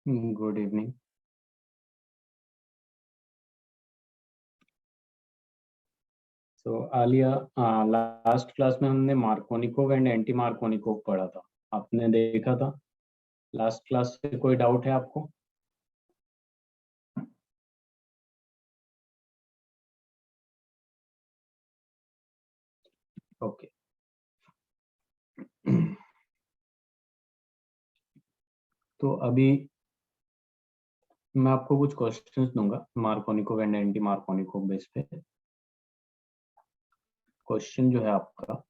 Good evening. So Aliya, last class में हमने Markovnikov and anti Markovnikov पढ़ा था। आपने देखा था लास्ट क्लास से? कोई डाउट है आपको? ओके। तो अभी मैं आपको कुछ क्वेश्चंस दूंगा Markovnikov and anti Markovnikov base पे। क्वेश्चन जो है आपका,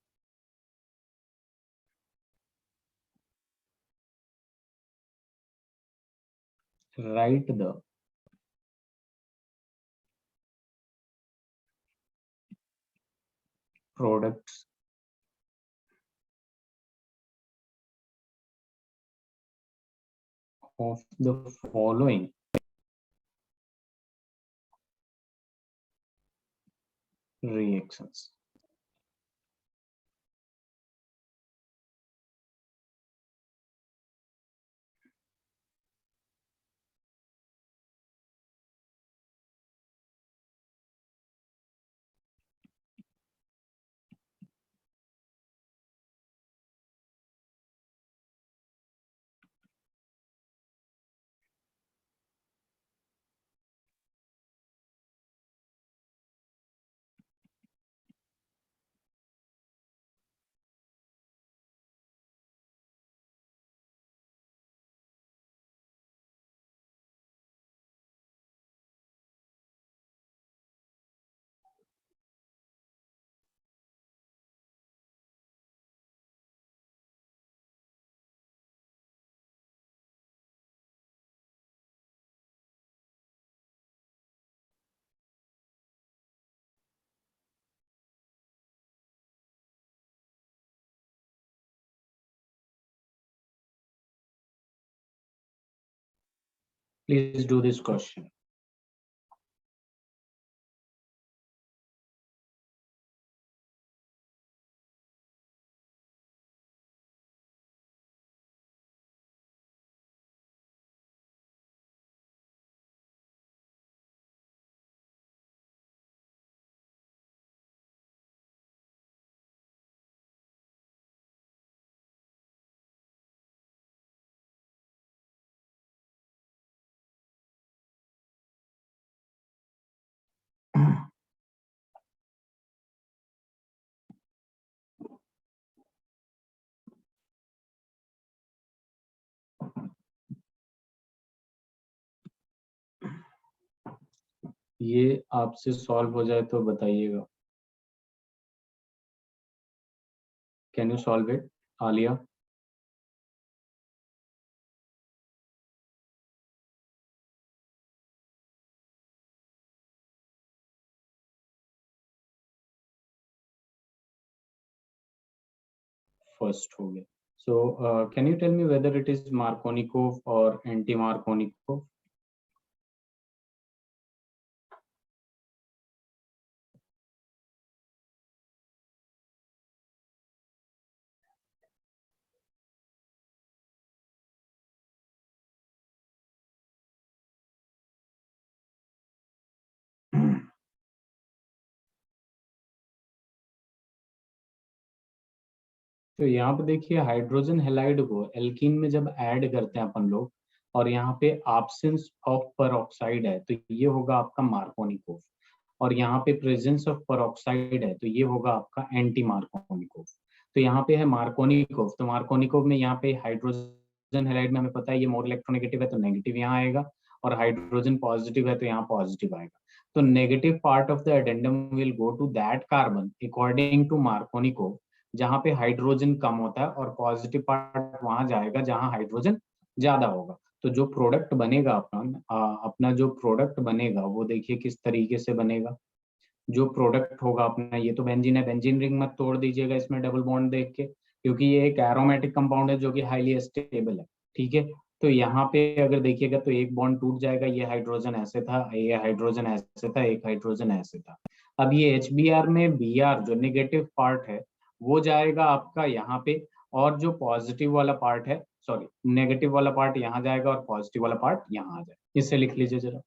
right the products of the following reactions. Please do this question. ये आपसे सॉल्व हो जाए तो बताइएगा। Can you solve it, Alia? First हो गया। So, can you tell me whether it is Markovnikov or anti-Markovnikov? तो यहाँ पे देखिए, हाइड्रोजन हेलाइड को एल्कीन में जब ऐड करते हैं अपन लोग, और यहाँ पे एब्सेंस ऑफ परऑक्साइड है, तो ये होगा आपका मार्कोनिकोव। और यहाँ पे प्रेजेंस ऑफ परऑक्साइड है, तो ये होगा आपका एंटी मार्कोनिकोव। तो यहाँ पे है मार्कोनिकोव, तो मार्कोनिकोव में यहाँ पे हाइड्रोजन हेलाइड में हमें पता है ये मोर इलेक्ट्रोनेगेटिव है, तो नेगेटिव यहाँ आएगा। और हाइड्रोजन पॉजिटिव है, तो यहाँ पॉजिटिव आएगा। तो negative part of the addendum will go to that carbon according to Markovnikov जहाँ पे हाइड्रोजन कम होता है, और पॉजिटिव पार्ट वहां जाएगा जहाँ हाइड्रोजन ज्यादा होगा। तो जो प्रोडक्ट बनेगा अपना जो प्रोडक्ट बनेगा वो देखिए किस तरीके से बनेगा। जो प्रोडक्ट होगा अपना, ये तो बेंजीन है, बेंजीन रिंग मत तोड़ दीजिएगा इसमें डबल बॉन्ड देख के, क्योंकि ये एक एरोमेटिक कंपाउंड है जो कि हाईली स्टेबल है। ठीक है, तो यहाँ पे अगर देखिएगा तो एक बॉन्ड टूट जाएगा, ये हाइड्रोजन ऐसे था, ये हाइड्रोजन ऐसे था, एक हाइड्रोजन ऐसे था। अब ये HBr में Br जो नेगेटिव पार्ट है वो जाएगा आपका यहाँ पे, और जो पॉजिटिव वाला पार्ट है, सॉरी नेगेटिव वाला पार्ट यहाँ जाएगा और पॉजिटिव वाला पार्ट यहाँ आ जाएगा। इससे लिख लीजिए जरा।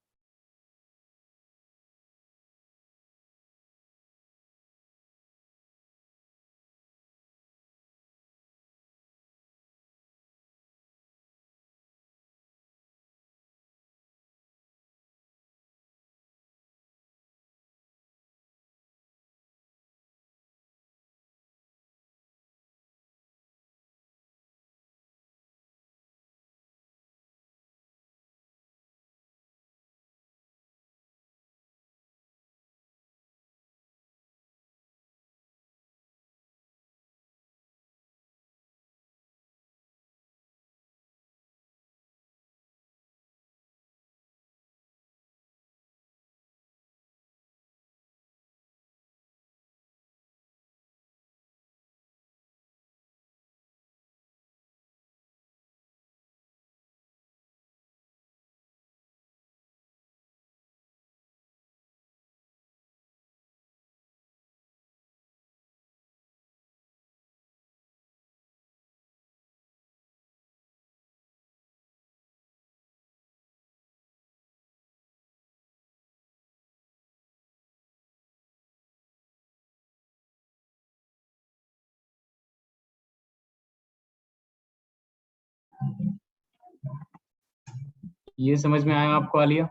ये समझ में आया आपको आलिया?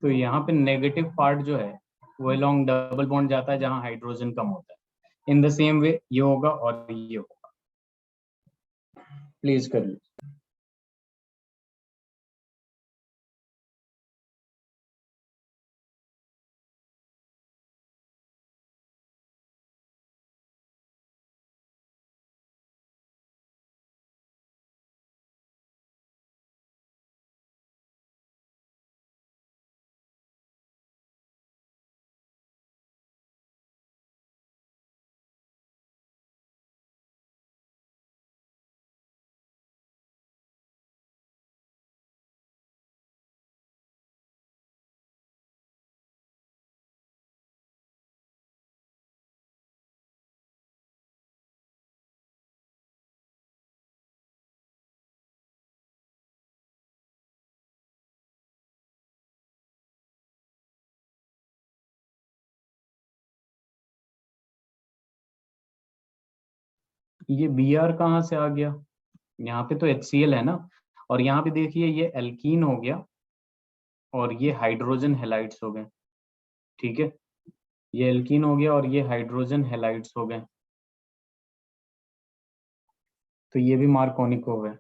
तो यहाँ पे नेगेटिव पार्ट जो है वो लॉन्ग डबल बॉन्ड जाता है जहाँ हाइड्रोजन कम होता है। इन द सेम वे ये होगा और ये होगा। प्लीज कर लीजिए। ये बी आर कहाँ से आ गया? यहाँ पे तो HCl है ना, और यहाँ पे देखिए ये एल्कीन हो गया और ये हाइड्रोजन हेलाइड्स हो गए। ठीक है, ये एल्कीन हो गया और ये हाइड्रोजन हेलाइड्स हो गए, तो ये भी मार्कोनिक हो गए।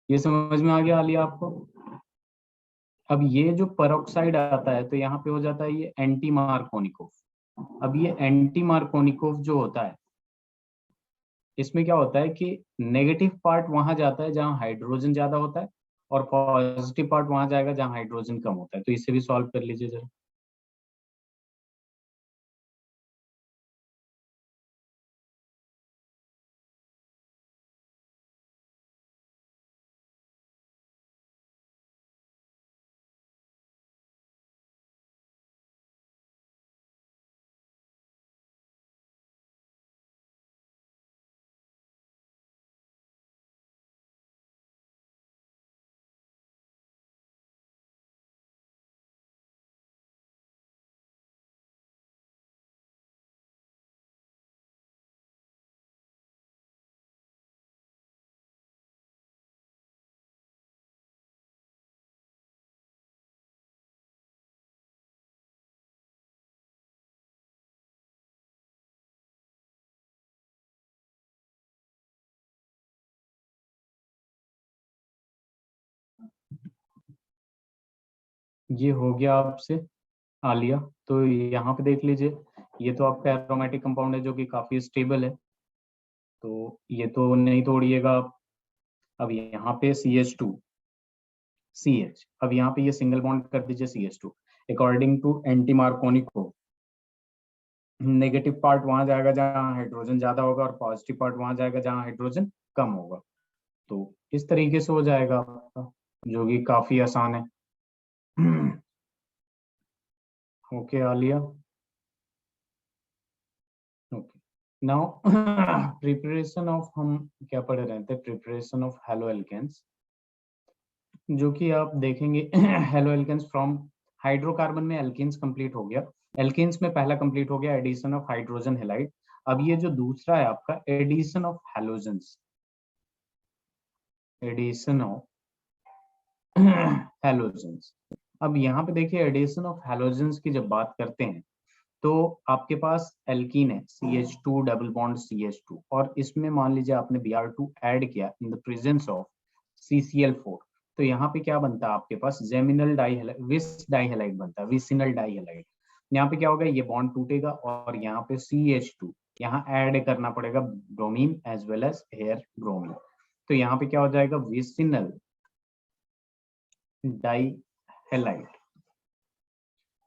ये समझ में आ गया आलिया आपको? अब ये जो पेरोक्साइड आता है तो यहाँ पे हो जाता है ये एंटी मार्कोनिकोव। अब ये एंटी मार्कोनिकोव जो होता है, इसमें क्या होता है कि नेगेटिव पार्ट वहां जाता है जहाँ हाइड्रोजन ज्यादा होता है और पॉजिटिव पार्ट वहां जाएगा जहाँ हाइड्रोजन कम होता है। तो इसे भी सॉल्व कर लीजिए जरा। ये हो गया आपसे आलिया। तो यहाँ पे देख लीजिए, ये तो आपका एरोमेटिक कंपाउंड है जो कि काफी स्टेबल है, तो ये तो नहीं तोड़िएगा आप। अब यहाँ पे CH2CH, अब यहाँ पे ये सिंगल बॉन्ड कर दीजिए CH2। According to anti Markovnikov, negative part वहां जाएगा जहाँ हाइड्रोजन ज्यादा होगा और पॉजिटिव पार्ट वहां जाएगा जहाँ हाइड्रोजन कम होगा। तो इस तरीके से हो जाएगा आपका, जो कि काफी आसान है। Okay Alia. Okay, now preparation of, हम क्या पढ़ रहे थे, प्रिपरेशन ऑफ हेलो एल्केन्स, जो कि आप देखेंगे हेलो एल्केन्स फ्रॉम हाइड्रोकार्बन में एल्केन्स कंप्लीट हो गया, एल्केन्स में पहला कंप्लीट हो गया एडिशन ऑफ हाइड्रोजन हेलाइड। अब ये जो दूसरा है आपका addition of halogens, addition of halogens. अब यहाँ पे देखिए एडिशन ऑफ हैलोजेंस की जब बात करते हैं तो आपके पास एल्कीन है CH2 डबल बॉन्ड CH2, और इसमें मान लीजिए आपने Br2 ऐड किया in the presence of CCl4, तो यहाँ पे क्या बनता है आपके पास जेमिनल डाइहेलाइड, विस डाइहेलाइड बनता है, विसिनल डाइहेलाइड। यहाँ पे क्या होगा, ये बॉन्ड टूटेगा और यहाँ पे CH2 यहाँ ऐड करना पड़ेगा bromine as well as here bromine, तो यहाँ पे क्या हो जाएगा विसिनल डाइहेलाइड।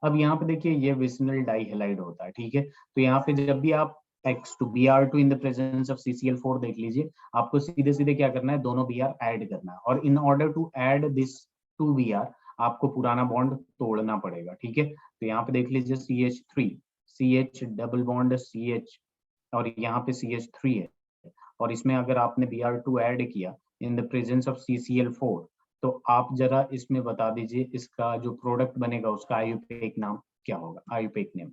अब यहाँ पे देखिए ये विसिनल डाइहेलाइड होता है, ठीक है। तो यहाँ पे जब भी आप X2 Br2 in the presence of CCl4 देख लीजिए, आपको सीधे सीधे क्या करना है, दोनों Br ऐड करना है, और in order to add this 2 Br आपको पुराना बॉन्ड तोड़ना पड़ेगा, ठीक है। तो यहाँ पे देख लीजिए CH3 CH double bond CH, और यहाँ पे CH3 है, और इसमें अगर आपने Br2 ऐड किया in the presence of CCl4, तो आप जरा इसमें बता दीजिए इसका जो प्रोडक्ट बनेगा उसका आयुपेक नाम क्या होगा, IUPAC name.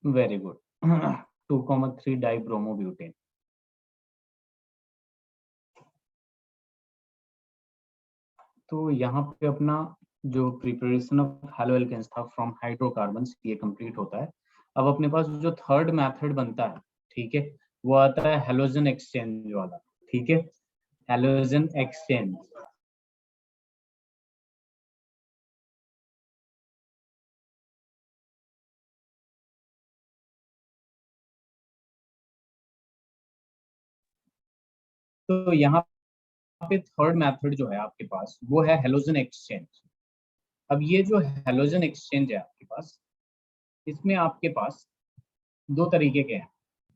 Very good. 2,3 dibromobutane. तो यहाँ पे अपना जो प्रिपरेशन ऑफ हेलो एल्केन्स था फ्रॉम हाइड्रोकार्बन्स ये कंप्लीट होता है। अब अपने पास जो थर्ड मेथड बनता है, ठीक है, वो आता है हेलोजन एक्सचेंज वाला, ठीक है, हेलोजन एक्सचेंज। तो यहाँ पे थर्ड मेथड जो है आपके पास वो है हेलोजन एक्सचेंज। अब ये जो हेलोजन एक्सचेंज है आपके पास, इसमें आपके पास दो तरीके के हैं,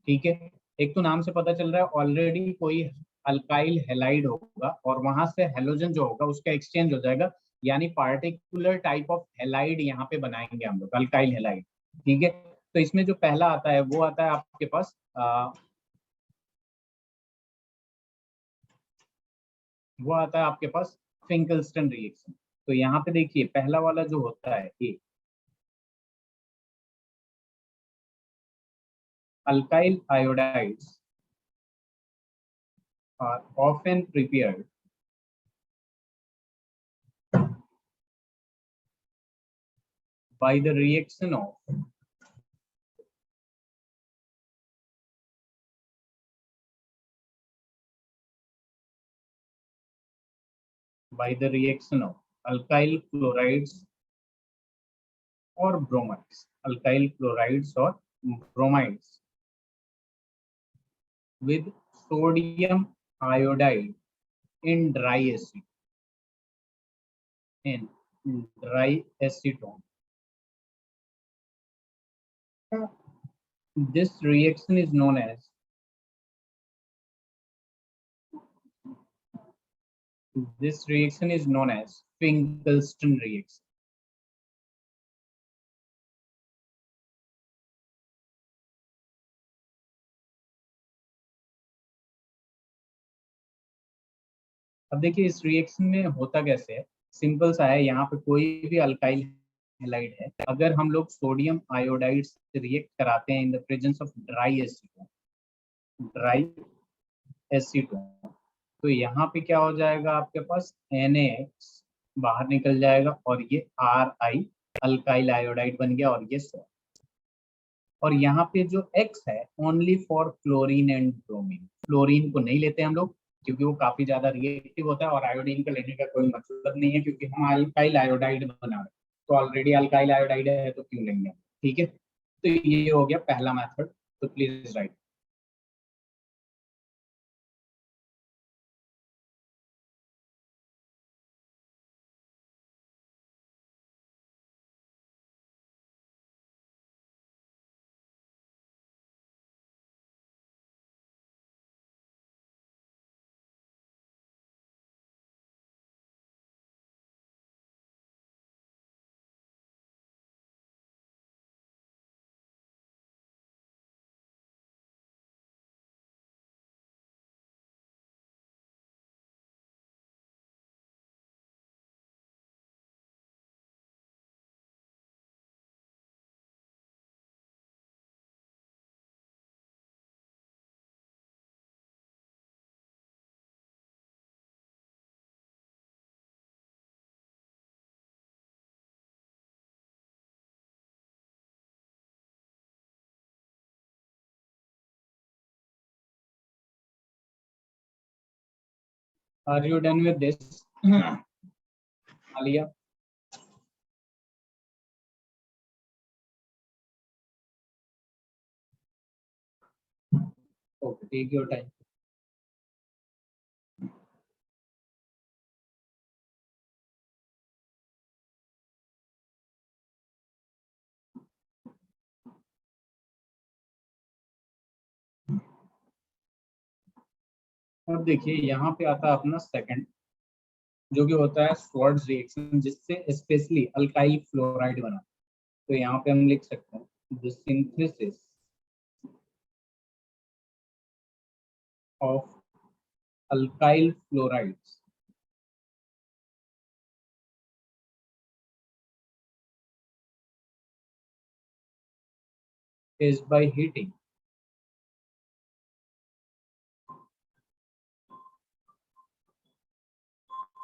ठीक है। एक तो नाम से पता चल रहा है ऑलरेडी कोई अल्काइल हेलाइड होगा और वहां से हेलोजन जो होगा उसका एक्सचेंज हो जाएगा, यानी पार्टिकुलर टाइप ऑफ हेलाइड यहाँ पे बनाएंगे हम लोग, अल्काइल हेलाइड, ठीक है। तो इसमें जो पहला आता है वो आता है आपके पास वो आता है आपके पास फिंकलस्टन रिएक्शन। तो यहाँ पे देखिए पहला वाला जो होता है ये alkyl iodides are often prepared by the reaction of by the reaction of alkyl chlorides or bromides, alkyl chlorides or bromides with sodium iodide in dry acid, in dry acetone. This reaction is known as Finkelstein reaction. अब देखिए इस reaction में होता कैसे है, simple सा है। यहाँ पे कोई भी अल्काइल हैलाइड है, अगर हम लोग सोडियम आयोडाइड से रिएक्ट कराते हैं in the presence of dry acetone, तो यहाँ पे क्या हो जाएगा, आपके पास NaX बाहर निकल जाएगा और ये Ri अल्काइल आयोडाइड बन गया और ये सॉल्ट। और यहाँ पे जो X है only for chlorine and bromine, fluorine को नहीं लेते हम लोग क्योंकि वो काफी ज्यादा रिएक्टिव होता है, और आयोडीन का लेने का कोई मतलब नहीं है क्योंकि हम अल्काइल आयोडाइड बना रहे हैं, तो ऑलरेडी अल्काइल आयोडाइड है तो क्यों लेंगे। ठीक है, तो ये हो गया पहला मेथड, तो please write. Are you done with this Aliya? Okay, take your time. अब देखिए यहाँ पे आता है अपना सेकंड, जो कि होता है स्वार्ट्ज रिएक्शन, जिससे स्पेशली अल्काइल फ्लोराइड बना। तो यहाँ पे हम लिख सकते हैं the synthesis of alkyl fluorides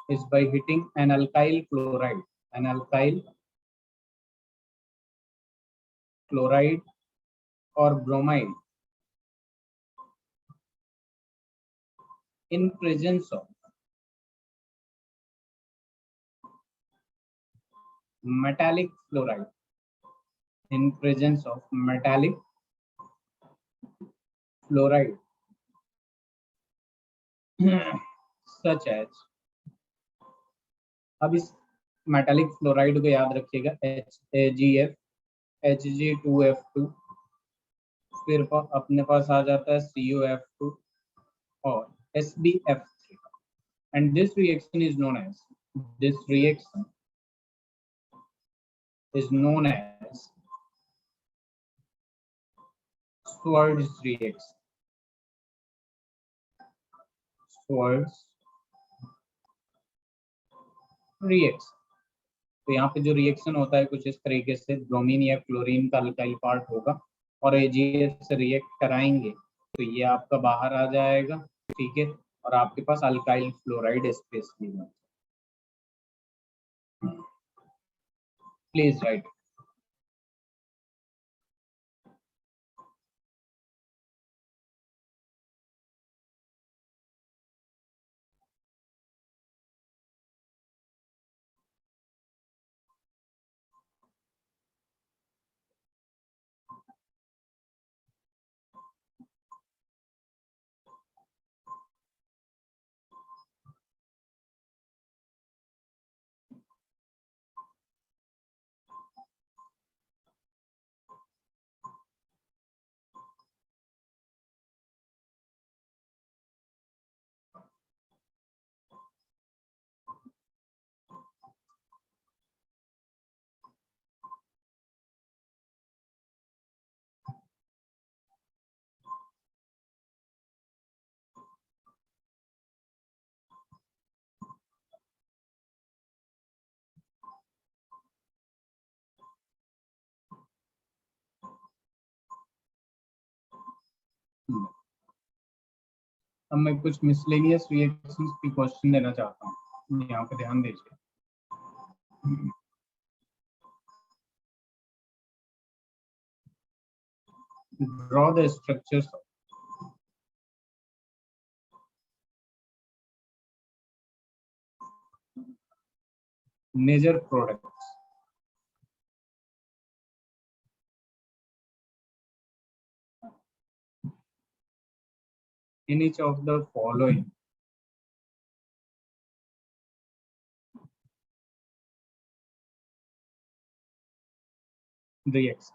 is by heating an alkyl chloride or bromide in presence of metallic fluoride, in presence of metallic fluoride such as, अब इस मेटालिक फ्लोराइड को याद रखिएगा HAgF, Hg2F2, फिर अपने पास आ जाता है CuF2 और SbF3, and this reaction is known as Schwartz reaction. Schwartz reaction. तो यहाँ पे जो रिएक्शन होता है कुछ इस तरीके से, ब्रोमीन या क्लोरीन का अल्काइल पार्ट होगा और AgF से रिएक्ट कराएंगे तो ये आपका बाहर आ जाएगा। ठीक है, और आपके पास alkyl fluoride specially. Please write. अब मैं कुछ मिसलेनियस रिएक्शंस की क्वेश्चन देना चाहता हूँ, यहाँ पे ध्यान दीजिए। Draw the structures major products in each of the following reacts.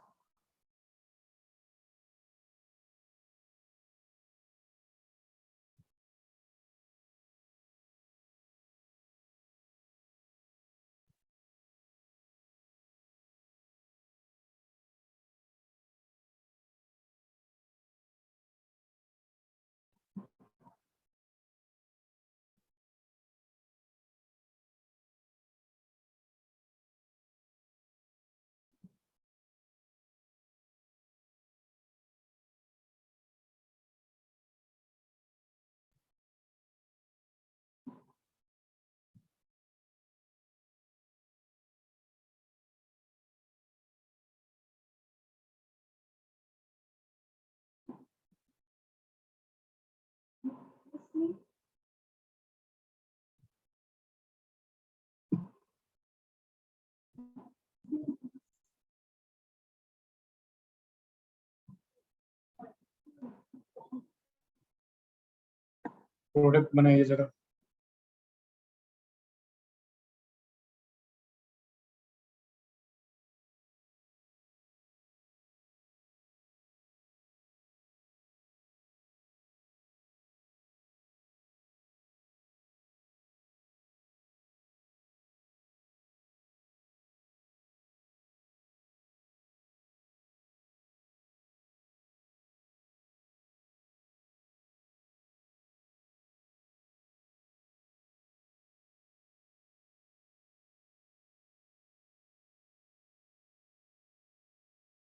Product बनाइए जरा।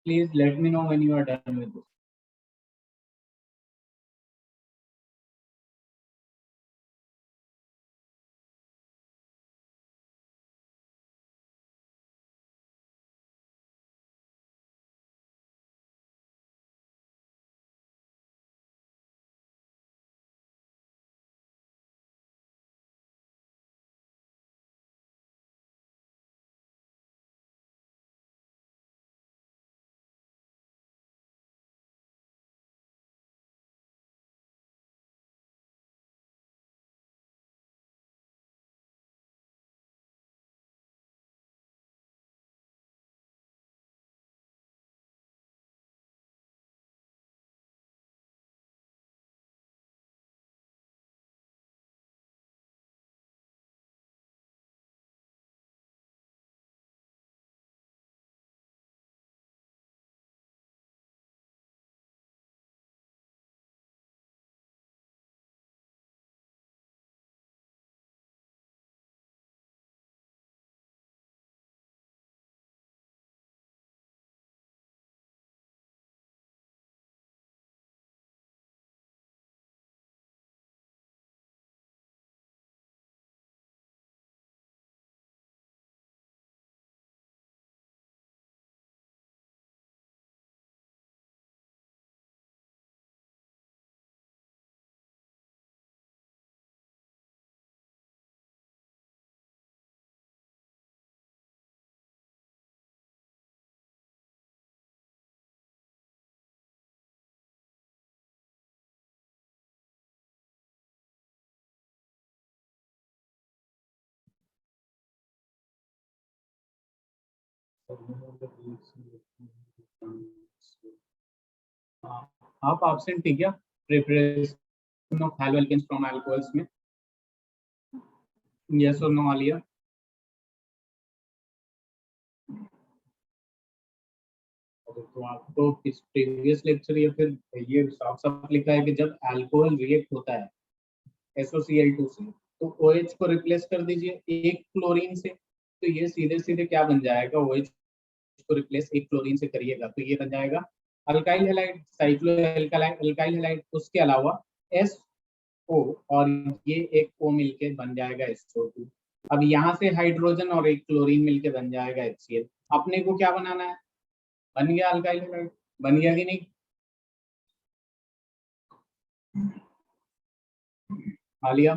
Please let me know when you are done with this. आप absent थी क्या preparation of haloalkanes from alcohols में? Yes or no Alia? तो आपको किस previous lecture या फिर ये साफ साफ लिखा है कि जब अल्कोहल रिएक्ट होता है SOCl2 से तो OH को रिप्लेस कर दीजिए एक क्लोरीन से, तो ये सीधे सीधे क्या बन जाएगा, OH को रिप्लेस एक क्लोरीन से करिएगा तो ये बन जाएगा alkyl halide, cyclo alkyl halide, उसके अलावा SO और ये एक O मिलके बन जाएगा SO2। अब यहाँ से हाइड्रोजन और एक क्लोरीन मिलके बन जाएगा HCl। अपने को क्या बनाना है? बन गया अल्काइल हैलाइड, बन गया कि नहीं? Alia,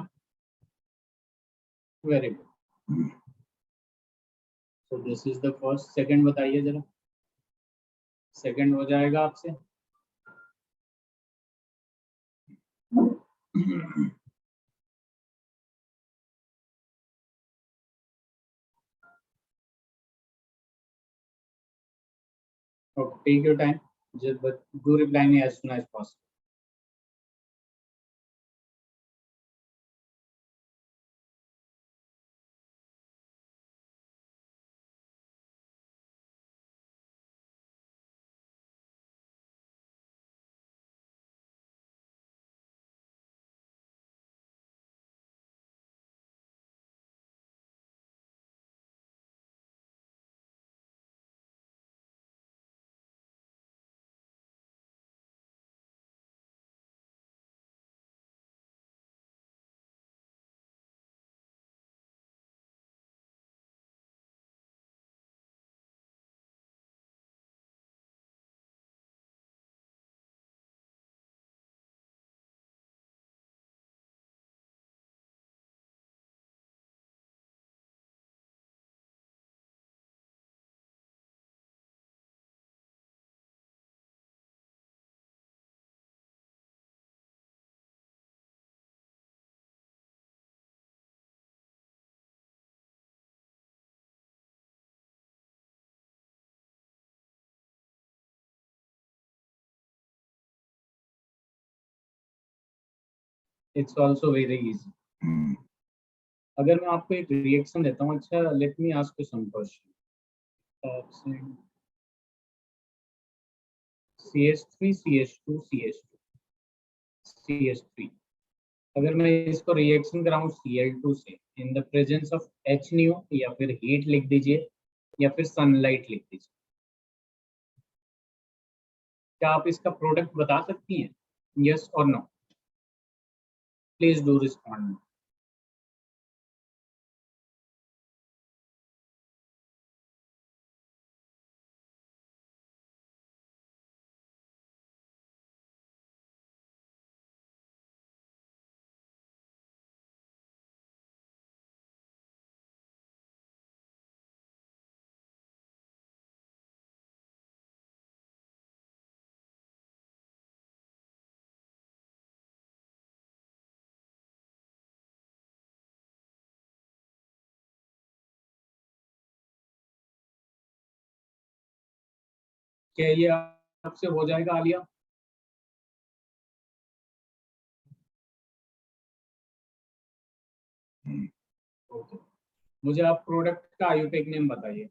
very good. So this is the first. Second बताइए जरा, सेकंड हो जाएगा आपसे। Okay, take your time. Just but do reply me as soon as possible. It's also very easy. अगर मैं आपको एक रिएक्शन देता हूँ, अच्छा let me ask you some question. CH3 CH2 CH2 CH3, अगर मैं इसको रिएक्शन कराऊं Cl2 से in the presence of HNO, या फिर हीट लिख दीजिए या फिर सनलाइट लिख दीजिए, क्या आप इसका प्रोडक्ट बता सकती हैं? यस और नो? Please do respond. क्या ये आपसे हो जाएगा आलिया? ओके, मुझे आप प्रोडक्ट का आयुटेक नेम बताइए।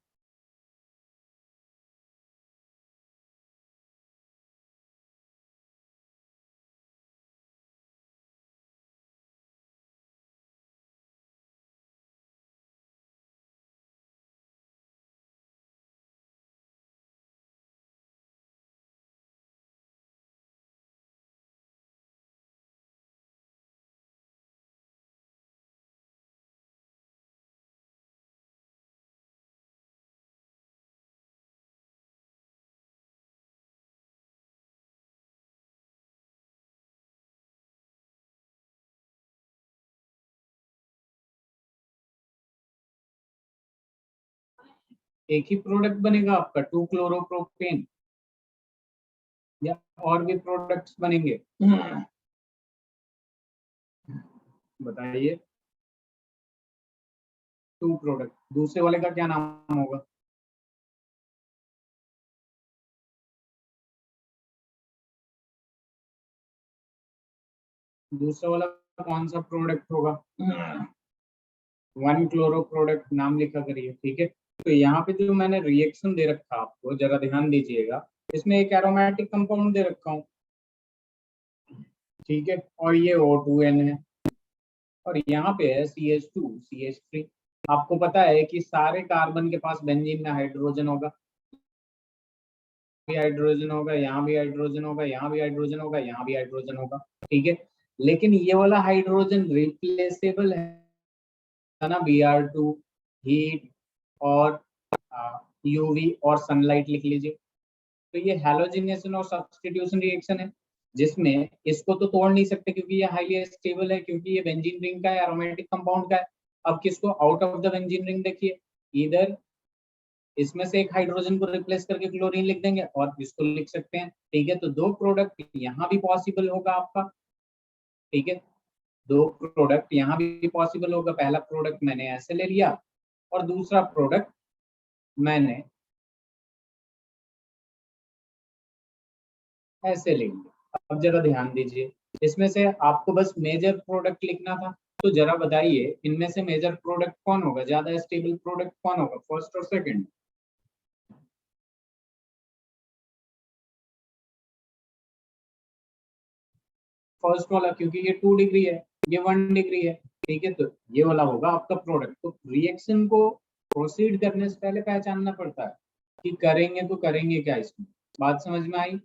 एक ही प्रोडक्ट बनेगा आपका 2 क्लोरोप्रोपेन, या और भी प्रोडक्ट्स बनेंगे? बताइए। 2 प्रोडक्ट, दूसरे वाले का क्या नाम होगा? दूसरा वाला कौन सा प्रोडक्ट होगा? 1 क्लोरो प्रोडक्ट नाम लिखा करिए, ठीक है। तो यहाँ पे जो मैंने रिएक्शन दे रखा आपको, जरा ध्यान दीजिएगा, इसमें एक एरोमेटिक कंपाउंड दे रखा हूँ, ठीक है, और ये O2N है, और यहाँ पे है CH2 CH3। आपको पता है कि सारे कार्बन के पास बेंजीन में हाइड्रोजन होगा, भी हाइड्रोजन होगा, यहाँ भी हाइड्रोजन होगा, यहाँ भी हाइड्रोजन होगा, यहाँ भी हाइड्रोजन होगा, ठीक है। लेकिन ये वाला हाइड्रोजन रिप्लेसेबल है ना, Br2, हीट और यूवी और सनलाइट लिख लीजिए। तो ये हैलोजिनेशन और सब्स्टिट्यूशन रिएक्शन है, जिसमें इसको तो तोड़ नहीं सकते क्योंकि ये हाईली स्टेबल है, क्योंकि ये बेंजीन रिंग का है, एरोमेटिक कंपाउंड का है। अब किसको out of the benzene ring देखिए, इधर इसमें से एक हाइड्रोजन को रिप्लेस करके क्लोरीन लिख देंगे और इसको लिख सकते हैं, ठीक है। तो दो प्रोडक्ट यहाँ भी पॉसिबल होगा आपका, ठीक है। दो प्रोडक्ट यहाँ भी पॉसिबल होगा। पहला प्रोडक्ट मैंने ऐसे ले लिया और दूसरा प्रोडक्ट मैंने ऐसे ले लिया। अब जरा ध्यान दीजिए, इसमें से आपको बस मेजर प्रोडक्ट लिखना था। तो जरा बताइए इनमें से मेजर प्रोडक्ट कौन होगा, ज्यादा स्टेबल प्रोडक्ट कौन होगा, फर्स्ट और सेकंड? फर्स्ट वाला, क्योंकि ये 2 डिग्री है, ये 1 डिग्री है, ठीक है। तो ये वाला होगा आपका प्रोडक्ट। तो रिएक्शन को प्रोसीड करने से पहले पहचानना पड़ता है कि करेंगे तो करेंगे क्या इसमें। बात समझ में आई?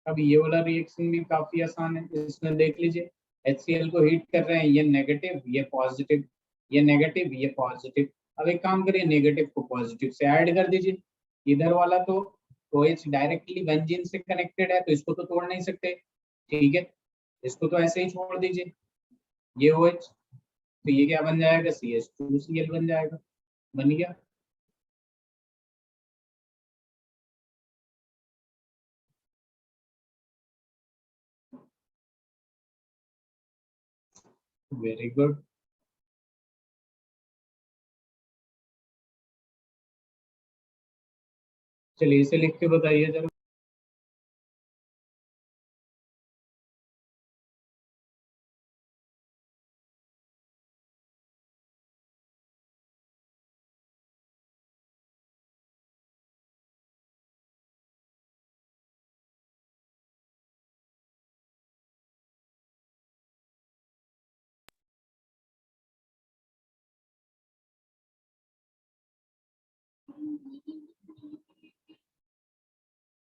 अब ये वाला रिएक्शन भी काफी आसान है, इसमें देख लीजिए। HCl को हीट कर रहे हैं, ये नेगेटिव ये पॉजिटिव, ये नेगेटिव ये पॉजिटिव। अब एक काम करिए, नेगेटिव को पॉजिटिव से ऐड कर दीजिए। इधर वाला तो OH डायरेक्टली बेंजीन से कनेक्टेड है, तो इसको तो तोड़ नहीं सकते, ठीक है। इसको तो ऐसे ही छोड़ दीजिए, ये OH। तो ये क्या बन जाएगा, CH2Cl बन जाएगा, बन गया। Very good. चलिए इसे लिख के बताइए जरा।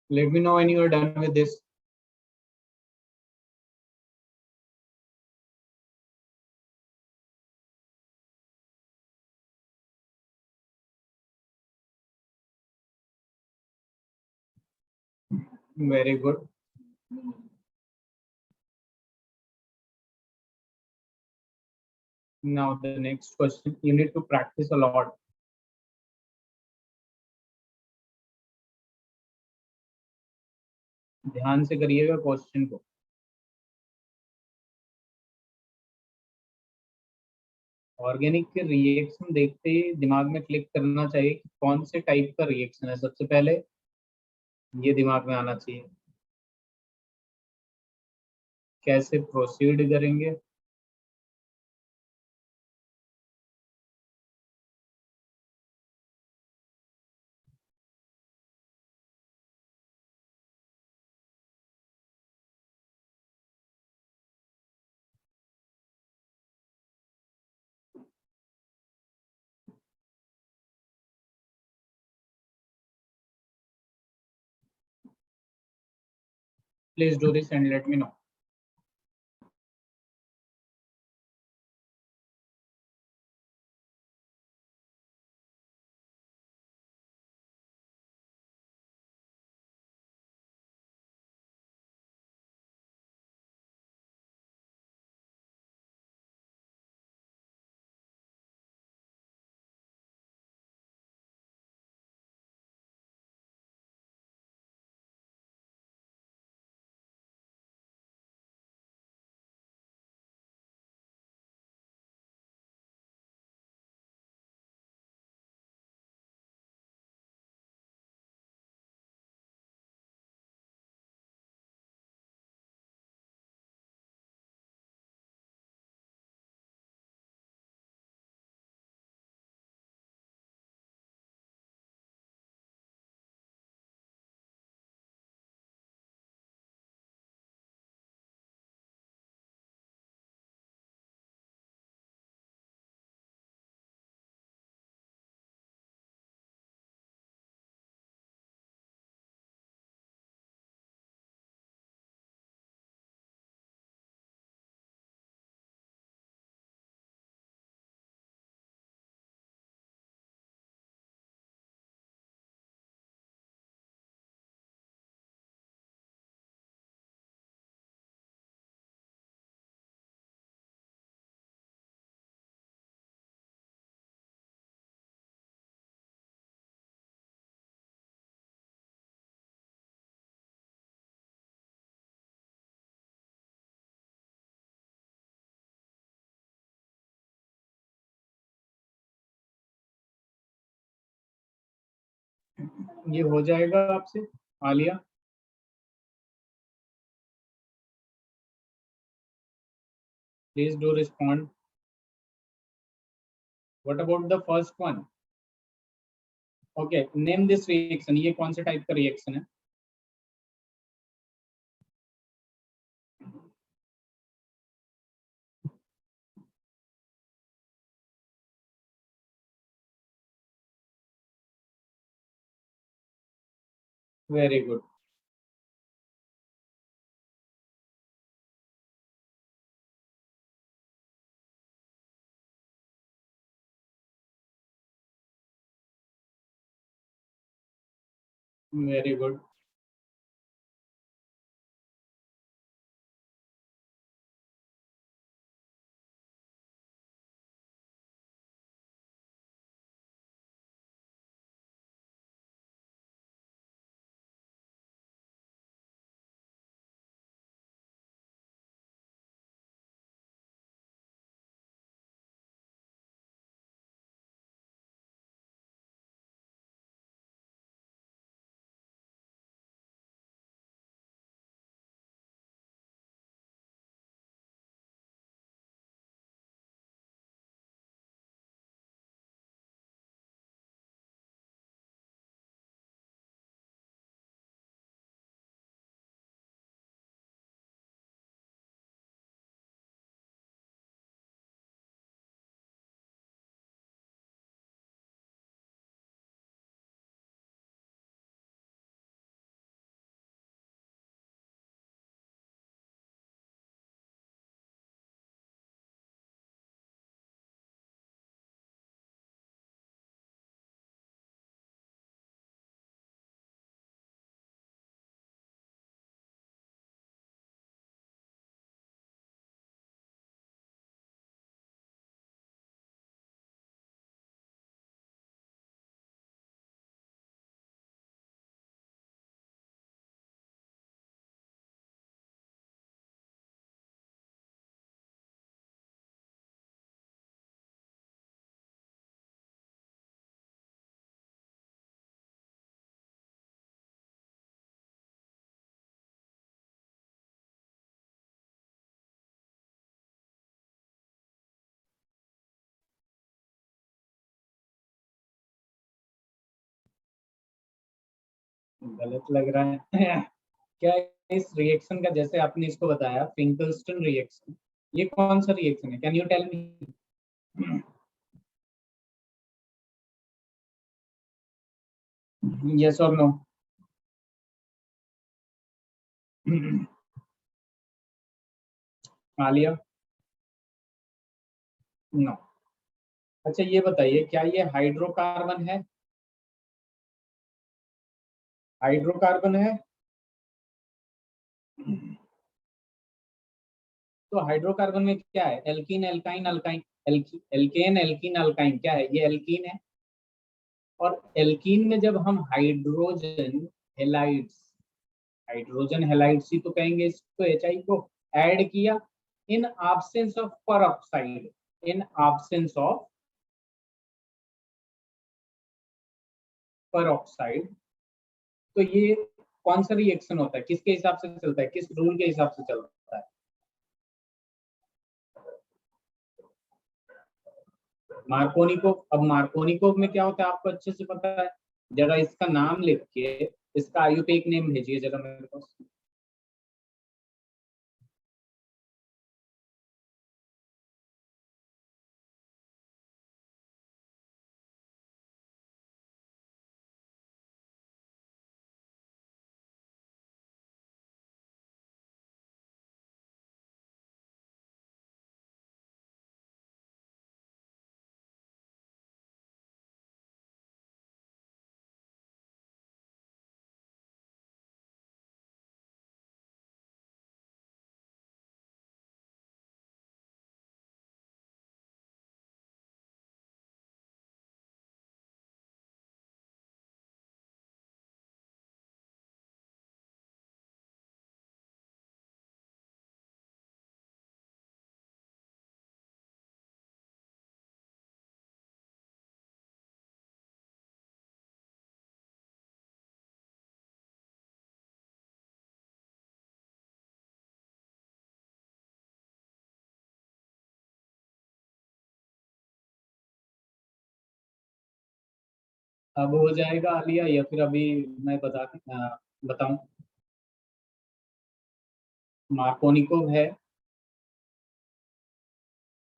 Let me know when you are done with this. Very good. Now the next question, you need to practice a lot. ध्यान से करिएगा क्वेश्चन को। ऑर्गेनिक के रिएक्शन देखते ही दिमाग में क्लिक करना चाहिए कि कौन से टाइप का रिएक्शन है, सबसे पहले ये दिमाग में आना चाहिए। कैसे प्रोसीड करेंगे, please do this and let me no. ये हो जाएगा आपसे, Alia? Please do respond. What about the first one? Okay, name this reaction, ये कौन से टाइप का रिएक्शन है? Very good. Very good. गलत लग रहा है। क्या इस रिएक्शन का, जैसे आपने इसको बताया फिंकलस्टन रिएक्शन, ये कौन सा रिएक्शन है? Can you tell me? Yes और नो? आलिया? नो। अच्छा ये बताइए, क्या ये हाइड्रोकार्बन है? हाइड्रोकार्बन है। तो हाइड्रोकार्बन में क्या है? Alkene, alkyne, alkyne. Alkane, alkene, alkyne, क्या है ये? एल्कीन है। और एल्कीन में जब हम हाइड्रोजन हेलाइड्स, हाइड्रोजन हेलाइड्स ही तो कहेंगे इसको, एच को ऐड किया, इन absence ऑफ पर ऑक्साइड, इन absence ऑफ पर ऑक्साइड, तो ये कौन सा रिएक्शन होता है? किसके हिसाब से चलता है? किस रूल के हिसाब से चलता है? मार्कोनिको। अब मार्कोनिको में क्या होता है आपको अच्छे से पता है। जरा इसका नाम लिख के इसका आयुपेक नेम भेजिए जरा मेरे पास। अब हो जाएगा आलिया या फिर अभी मैं बताऊं? मार्कोनिकोव है,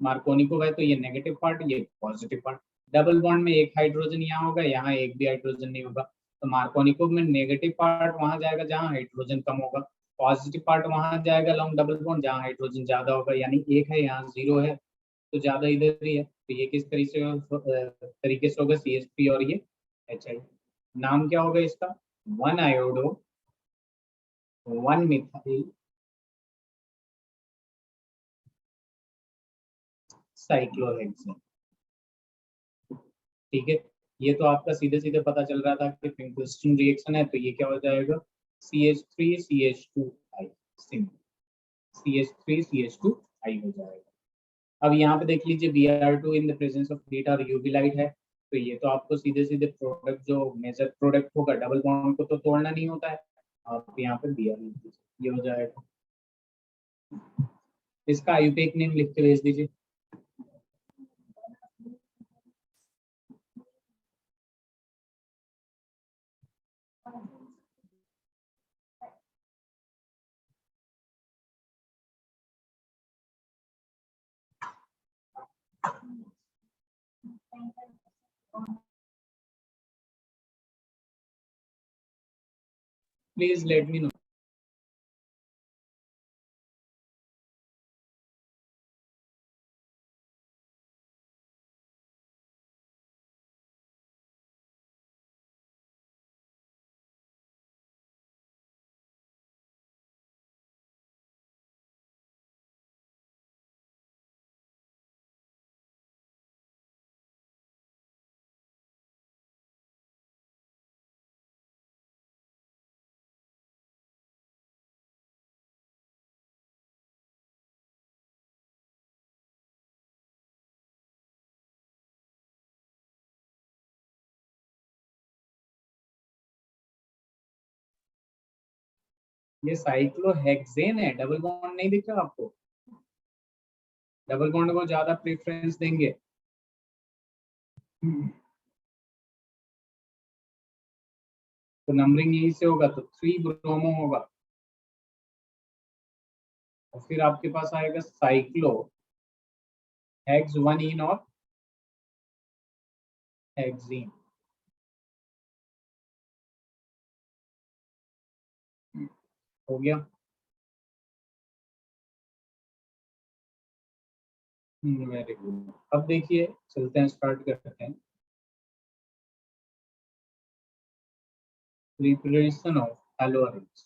मार्कोनिकोव है तो ये नेगेटिव पार्ट, ये पॉजिटिव पार्ट। डबल बॉन्ड में एक हाइड्रोजन यहाँ होगा, यहाँ एक भी हाइड्रोजन नहीं होगा, तो मार्कोनिकोव में नेगेटिव पार्ट वहां जाएगा जहाँ हाइड्रोजन कम होगा, पॉजिटिव पार्ट वहां जाएगा लॉन्ग डबल बॉन्ड जहाँ हाइड्रोजन ज्यादा होगा, यानी एक है यहाँ जीरो है, तो ज्यादा इधर ही है, तो ये किस तरीके से होगा, CH3 और ये HI। नाम क्या होगा इसका? One iodo one methyl cyclohexane. ठीक है, ये तो आपका सीधे सीधे पता चल रहा था कि फिंकलिस्टन रिएक्शन है, तो ये क्या हो जाएगा, CH3CH2I, CH3CH2I हो जाएगा। अब यहाँ पे देख लीजिए Br2 in the presence of heat और यूवी लाइट है, तो ये तो आपको सीधे सीधे प्रोडक्ट, जो मेजर प्रोडक्ट होगा, डबल बॉन्ड को तो तोड़ना नहीं होता है, आप यहाँ पे Br ये हो जाएगा। इसका आयुपेक नेम लिख के भेज दीजिए। Please let me no. ये साइक्लोहेक्सेन है, डबल बॉन्ड नहीं दिख रहा आपको? डबल बॉन्ड को ज्यादा प्रेफरेंस देंगे। तो नंबरिंग यहीं से होगा, तो 3 ब्रोमो होगा, और फिर आपके पास आएगा साइक्लो हेक्स 1 इन और हेक्सीन। हो गया। Very good. अब देखिए, चलते हैं, स्टार्ट करते हैं। Preparation of haloarenes.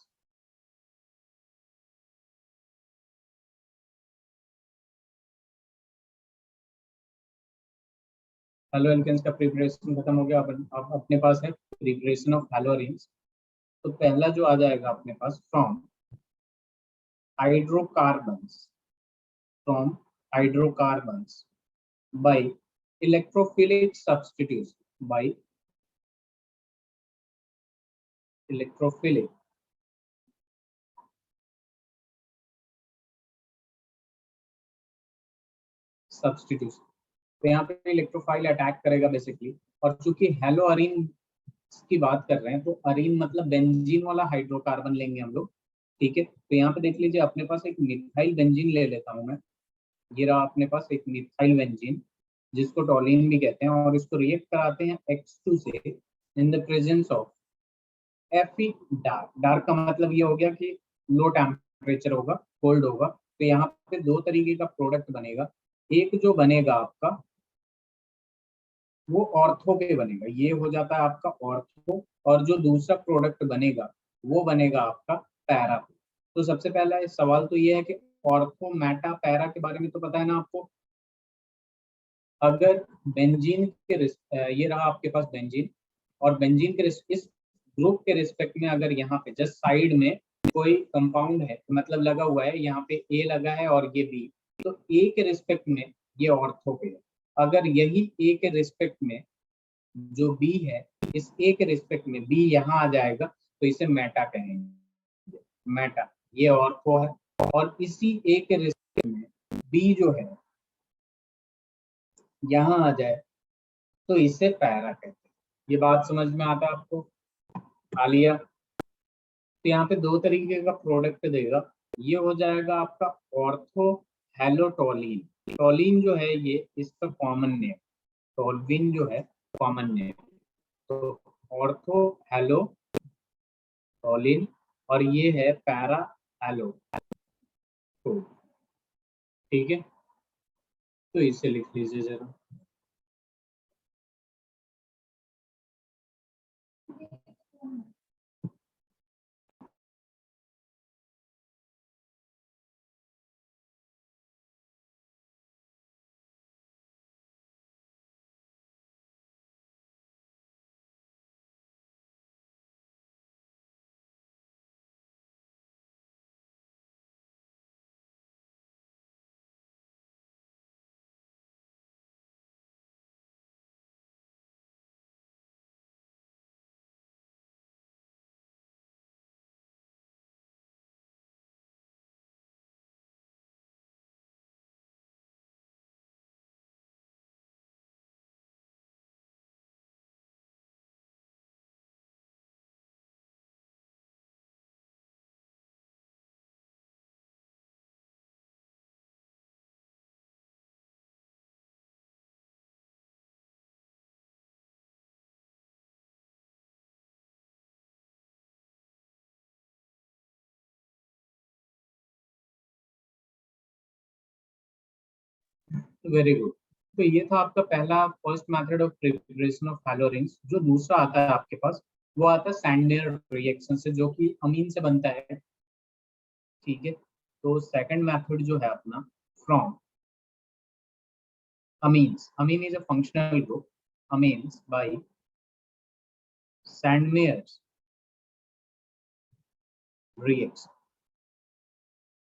Haloalkanes का प्रिपरेशन खत्म हो गया, अब अपने पास है प्रिपरेशन ऑफ हेलोरेट्स। तो पहला जो आ जाएगा अपने पास, from hydrocarbons, from hydrocarbons by electrophilic substitution, by electrophilic substitution। तो यहाँ पे इलेक्ट्रोफाइल अटैक करेगा बेसिकली, और चूंकि हेलो अरीन की बात कर रहे हैं, तो अरीन मतलब बेंजीन वाला हाइड्रोकार्बन लेंगे हम लोग। ठीक है, तो यहाँ पे देख लीजिए, अपने पास एक मिथाइल बेंजीन ले लेता हूँ मैं। ये रहा अपने पास एक मिथाइल बेंजीन, जिसको टॉलिन भी कहते हैं, और इसको रिएक्ट कराते हैं X2 से in the presence of Fe dark. Dark का मतलब ये हो गया कि लो टेम्परेचर होगा, कोल्ड होगा। तो यहाँ पे दो तरीके का प्रोडक्ट बनेगा। एक जो बनेगा आपका, वो ऑर्थो पे बनेगा, ये हो जाता है आपका ऑर्थो, और जो दूसरा प्रोडक्ट बनेगा वो बनेगा आपका पैरा पे। तो सबसे पहला इस सवाल तो ये है कि ऑर्थो, मेटा, पैरा के बारे में तो पता है ना आपको। अगर बेंजीन के ये रहा आपके पास बेंजीन, और बेंजीन के इस ग्रुप के रिस्पेक्ट में अगर यहाँ पे जस्ट साइड में कोई कंपाउंड है, तो मतलब लगा हुआ है, यहाँ पे ए लगा है और ये बी, तो ए के रिस्पेक्ट में ये ऑर्थो पे है। अगर यही ए के रिस्पेक्ट में जो बी है, इस ए के रिस्पेक्ट में बी यहाँ आ जाएगा, तो इसे मेटा कहेंगे, मेटा, ये ऑर्थो है। और इसी ए के रिस्पेक्ट में बी जो है यहाँ आ जाए, तो इसे पैरा कहते हैं। ये बात समझ में आता है आपको? आलिया, तो यहाँ पे दो तरीके का प्रोडक्ट देगा। ये हो जाएगा आपका ऑर्थो हेलोटोलिन। टोलिन जो है ये इसका कॉमन नेम, टोल्विन जो है कॉमन नेम। तो ऑर्थो हेलोटोलिन, और ये है पैरा हेलो, ठीक है। तो इसे लिख लीजिए जरा। Very good. तो ये था आपका पहला first method of preparation of haloarenes. जो दूसरा आता है आपके पास, वो आता है सैंडमेयर रिएक्शन से, जो कि अमीन से बनता है, ठीक है। तो सेकंड मेथड जो है अपना, from amines. Amine is a functional group. Amines by Sandmeyer's reacts.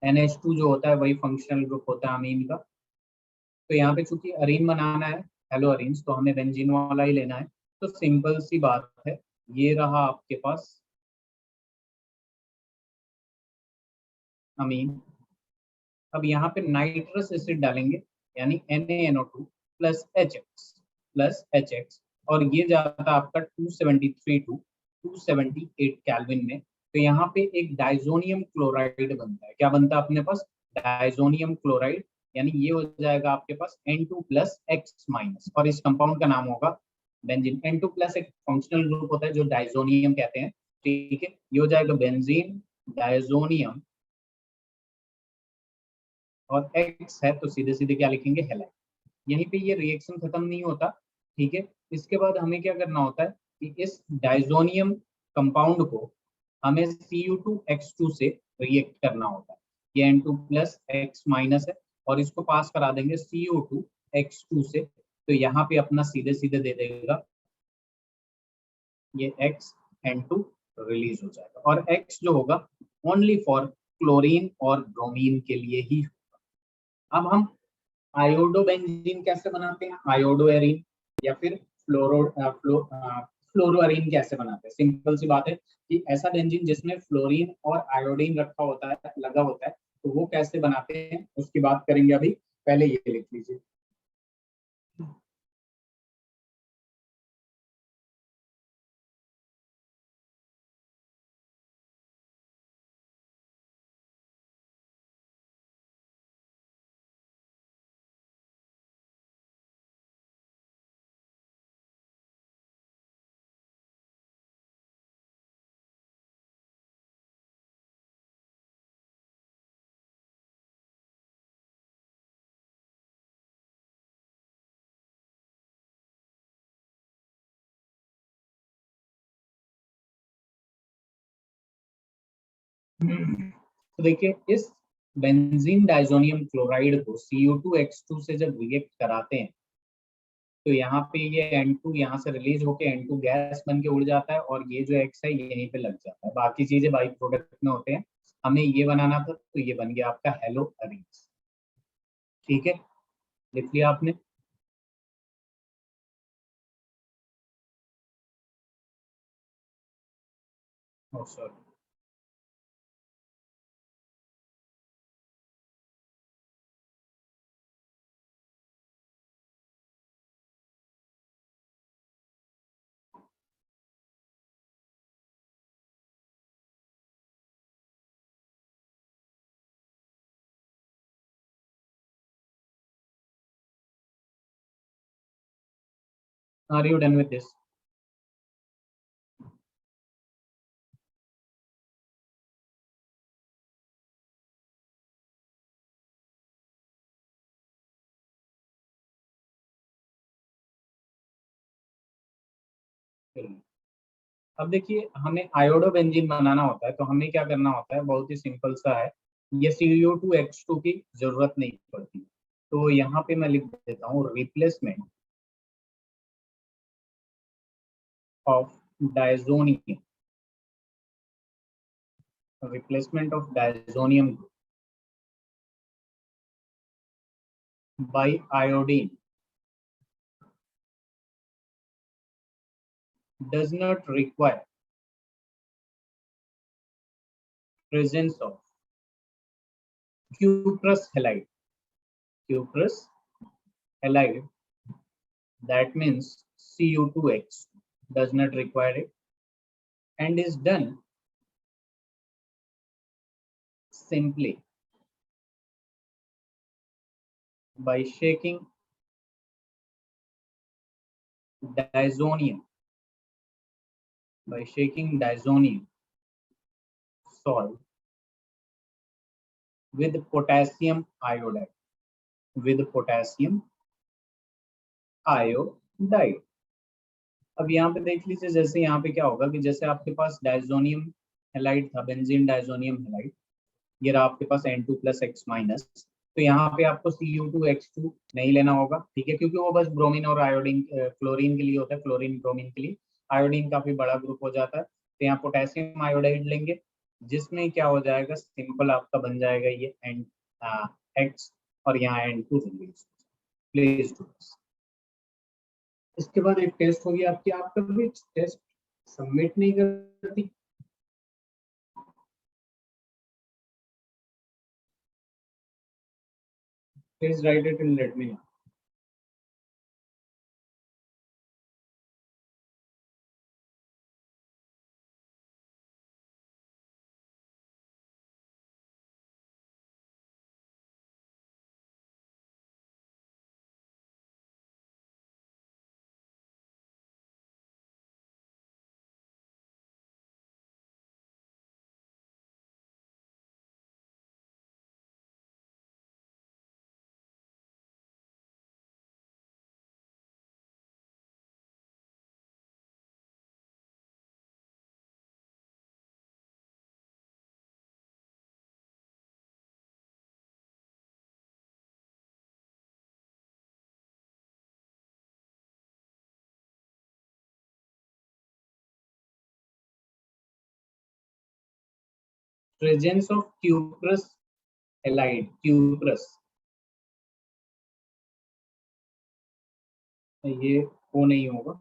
NH2 जो होता है वही फंक्शनल ग्रुप होता है अमीन का। तो यहाँ पे चूंकि अरीन बनाना है, हेलो अरीन्स, तो हमें बेंजीन वाला ही लेना है। तो सिंपल सी बात है, ये रहा आपके पास अमीन। अब यहाँ पे नाइट्रस एसिड डालेंगे, यानी NaNO2 प्लस HX, और ये जाता है आपका 273 टू 278 कैल्विन में। तो यहाँ पे एक डाइजोनियम क्लोराइड बनता है। क्या बनता है अपने पास? Diazonium chloride. यानी ये हो जाएगा आपके पास N2 प्लस एक्स माइनस, और इस कंपाउंड का नाम होगा बेंजीन। N2 प्लस एक फंक्शनल ग्रुप होता है जो डाइजोनियम कहते हैं, ठीक है। ये हो जाएगा बेंजीन, डाइजोनियम, और एक्स है तो सीधे सीधे क्या लिखेंगे? हेलाइड। यहीं पे ये रिएक्शन खत्म नहीं होता, ठीक है। इसके बाद हमें क्या करना होता है कि इस डाइजोनियम कंपाउंड को हमें Cu2X2 से रिएक्ट करना होता है। ये N2 प्लस एक्स माइनस है, और इसको पास करा देंगे Cu2X2 से। तो यहाँ पे अपना सीधे सीधे दे देगा ये X, N2 रिलीज हो जाएगा, और X जो होगा ओनली फॉर क्लोरीन और ब्रोमीन के लिए ही। अब हम आयोडोबेंजीन कैसे बनाते हैं, आयोडोएरिन, या फिर फ्लोरोएरिन कैसे बनाते हैं? सिंपल सी बात है कि ऐसा बेंजीन जिसमें फ्लोरीन और आयोडीन रखा होता है, लगा होता है, तो वो कैसे बनाते हैं उसकी बात करेंगे अभी। पहले ये लिख लीजिए। तो देखिए, इस बेंजीन डाइजोनियम क्लोराइड को Cu2X2 से जब रिएक्ट कराते हैं, तो यहाँ पे ये N2 यहाँ से रिलीज होके N2 गैस बन के उड़ जाता है, और ये जो X है ये यहीं पे लग जाता है। बाकी चीजें बाई प्रोडक्ट में होते हैं। हमें ये बनाना था, तो ये बन गया आपका हेलो अरीन्स, ठीक है। लिख लिया आपने? Oh sorry. Are you done with this? अब देखिए, हमें आयोडो बेंजीन बनाना होता है, तो हमें क्या करना होता है, बहुत ही सिंपल सा है। ये Cu2H2 की जरूरत नहीं पड़ती। तो यहाँ पे मैं लिख देता हूँ replacement of diazonium, replacement of diazonium by iodine does not require presence of cuprous halide. Cuprous halide, that means Cu2H, does not require it, and is done simply by shaking diazonium, by shaking diazonium salt with potassium iodide, with potassium iodide. अब यहाँ पे देख लीजिए, जैसे यहाँ पे क्या होगा कि जैसे आपके पास डायजोनियम हेलाइड था, बेंजीन डायजोनियम हेलाइड, ये रहा आपके पास N2+X-, तो यहाँ पे आपको Cu2H2 नहीं लेना होगा, ठीक है, क्योंकि वो बस ब्रोमीन और आयोडीन क्लोरीन के लिए होता है, क्लोरीन ब्रोमीन के लिए। आयोडीन काफी बड़ा ग्रुप हो जाता है, तो यहाँ पोटेशियम आयोडाइड लेंगे, जिसमें क्या हो जाएगा, सिंपल आपका बन जाएगा ये X, और यहाँ N2 release. Please do this. इसके बाद एक टेस्ट होगी आपकी, आप कभी टेस्ट सबमिट नहीं करती? Please write it and let me know. Presence of cuprous halide, cuprous, ये वो नहीं होगा,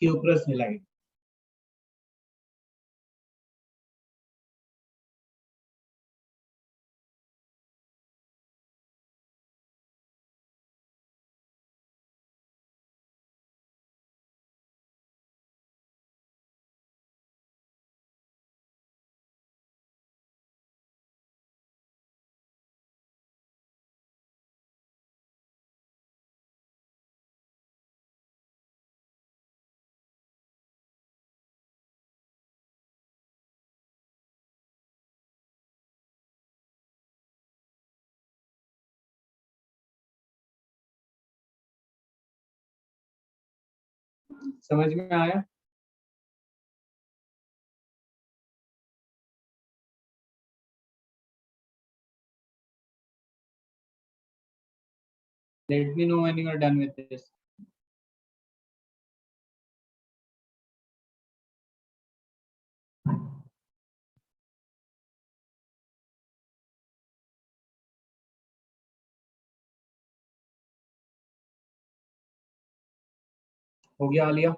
क्यूप्रस हेलाइड। समझ में आया? Let me know when you are done with this. हो गया आलिया?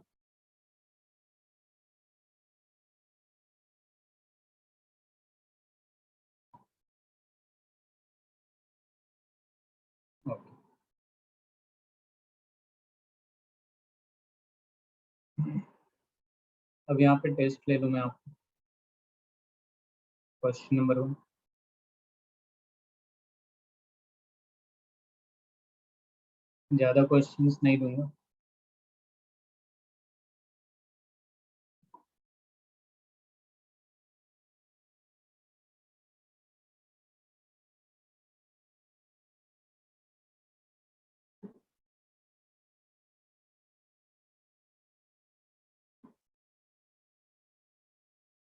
ओके, अब यहाँ पे टेस्ट ले लूँ मैं आपको। क्वेश्चन नंबर 1, ज्यादा क्वेश्चंस नहीं दूंगा।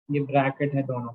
ये ब्रैकेट है दोनों।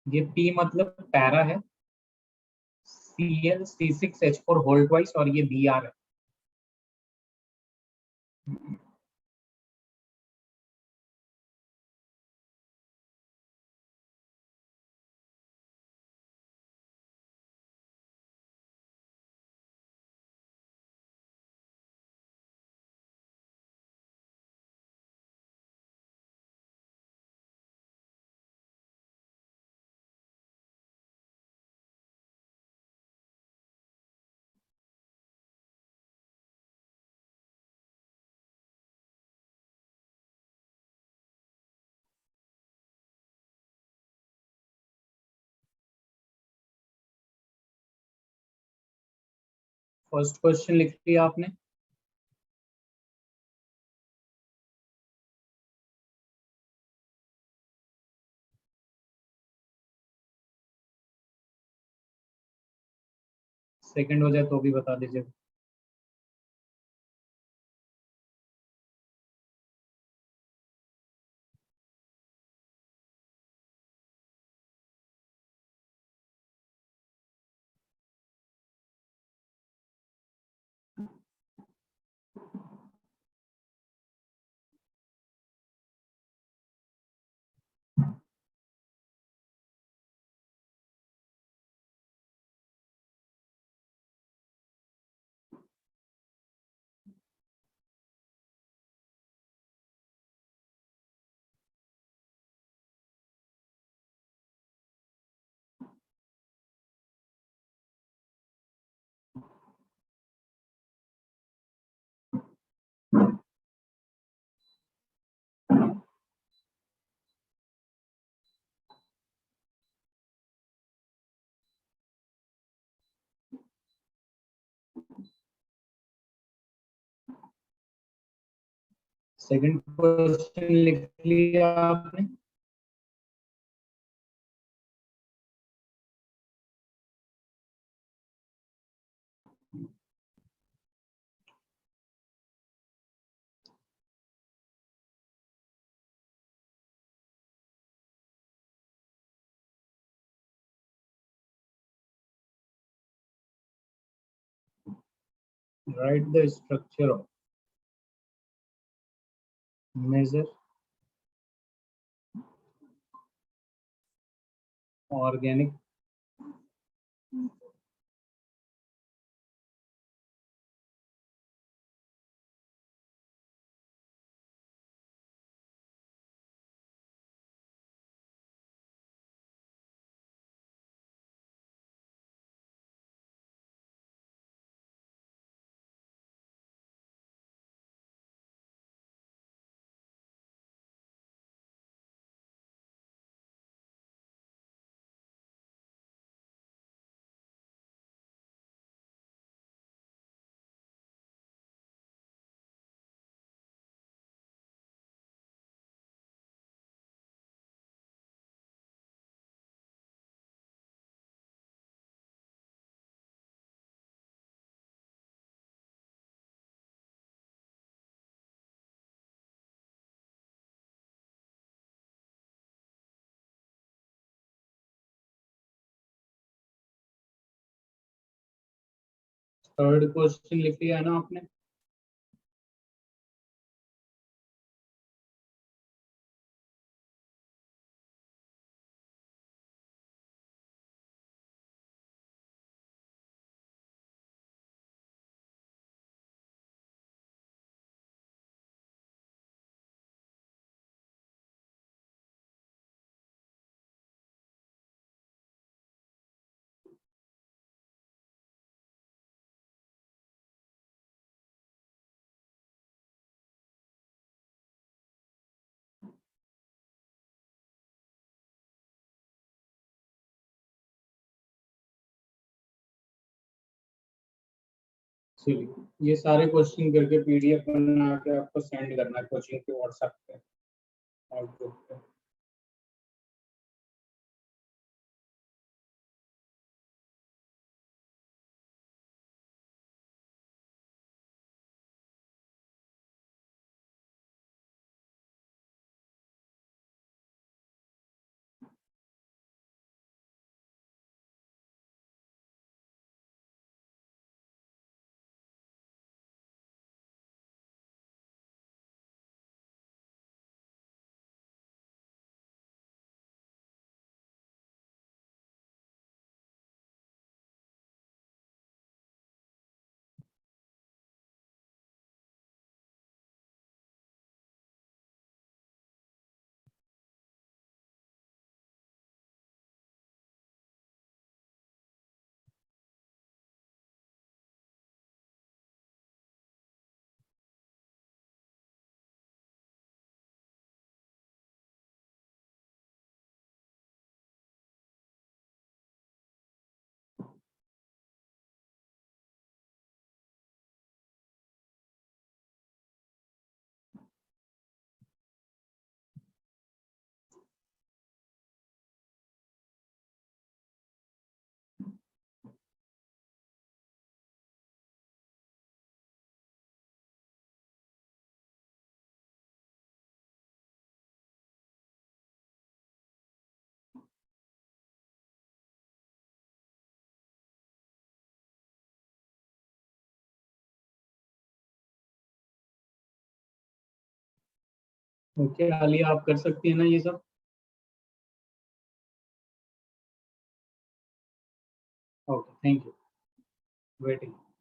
ये P मतलब पैरा है, Cl C6H4 होल ट्वाइस, और ये Br है। फर्स्ट क्वेश्चन लिख लिया आपने? सेकंड हो जाए तो भी बता दीजिए। सेकंड क्वेश्चन लिख लिया आपने? Write the structure of major organic third question लिख लिया है ना आपने? चलिए, ये सारे क्वेश्चन करके पीडीएफ बना के आपको सेंड करना है कोचिंग के व्हाट्सएप पे और ग्रुप पे। ओके आलिया, आप कर सकती है ना ये सब? Okay, thank you. वेटिंग।